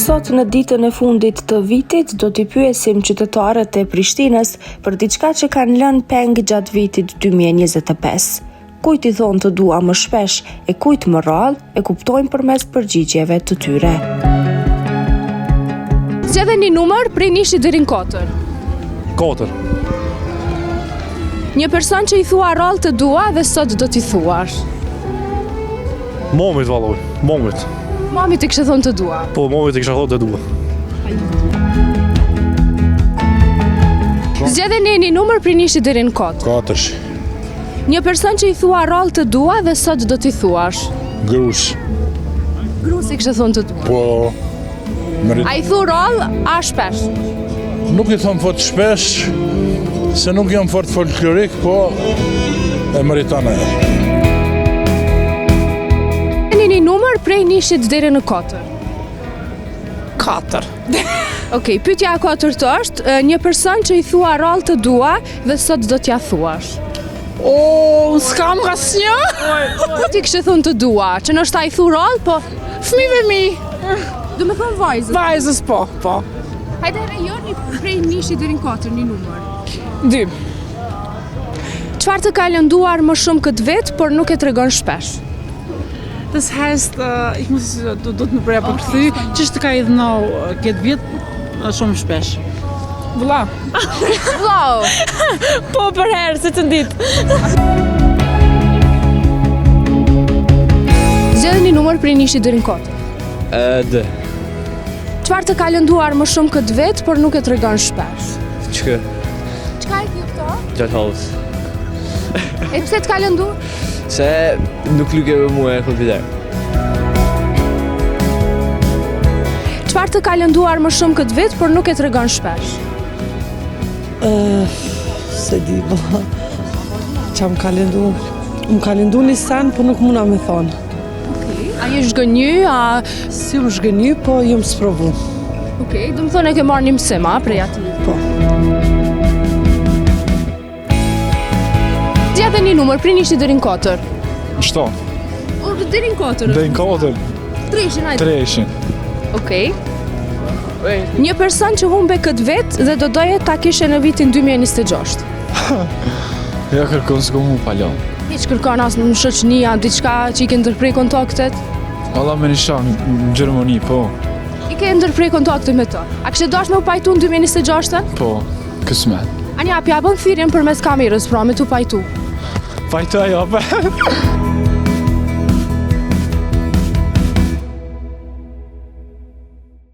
Sot në ditën e fundit të vitit do t'i pyesim qytetarët e Prishtinës për diçka që kanë lënë peng gjatë vitit 2025. Kujt i thonë të dua më shpesh e kujt më rrallë e kuptojnë përmes përgjigjeve të tyre. Zgjedheni numër prej 1 deri në 4. 4. Një person që i thua rrallë të dua dhe sot do t'i thuash. Momit valloj, momit. Mami të kishte thonë të dua. Po, momit e kisha thonë të dua. Zgjedheni një numër prej 1 deri në 4. 4. Një person që i thua rrallë të dua dhe sot do t'i thuash. Grus. Grusi kishte thonë të dua. Po, A i thu rrallë, a shpesh? nuk i thon fort shpesh, se nuk jam fort folklorik, po e meriton ajo. Një numër prej 1 deri në 4. 4. Okej, pyetja e 4 është një person që i thua rrallë të dua dhe sot do t'ja thuash. O, s'kam asnjë. Ti kishte thonë të dua, që nështë ta i thu rrallë, po Fëmijëve mi. do me thonë vajzës. Vajzës po. Hajde rejoni prej 1 deri në 4 një numër. 2. Çfarë të ka lënduar më shumë këtë vit, por nuk e tregon shpesh? Das heißt, ich muss do të më preja për këthy, ç'është ka i dhënau këtë vit shumë shpesh. Vëlla. Wow! Po për herë se të ditë. Zgjedhni një numër prej 1 deri në 4. D. Çfarë të ka lënduar më shumë këtë vit, por nuk e tregon shpesh? Çka? Çka e ke këto? Gjatë halës. E pse të ka lënduar? Se nuk lykeve mua e komputer. Çfarë të ka lënduar më shumë këtë vit, por nuk e tregon shpesh? Se di, bo. Qa më ka lëndu? Më ka lëndu një sen, po nuk muna me thonë. A je zhgënjy, a... Si më shgënjy, po jëm sprovu. Okej, do më thonë e ke marrë një mësim, a, prej aty. Po. Zgjedhni një numër prej 1 deri në 4. 7. O, deri në 4. Dhe në 4. 3, hajde. 3. Okej. Një person që humbe këtë vit dhe do doje ta kishe në vitin 2026. Ja kërkon s'ko mu palon. Hiç kërkon as në shoqëni, a diçka që i ke ndërprej kontaktet? Valla me një shak në Gjermani, po. I ke ndërprej kontakte me to. A kishe dash me u pajtu në 2026? Po, kësmet. Anja, pja bën thirrjen përmes kamerës, pra me tu pajtu. Pajta ja,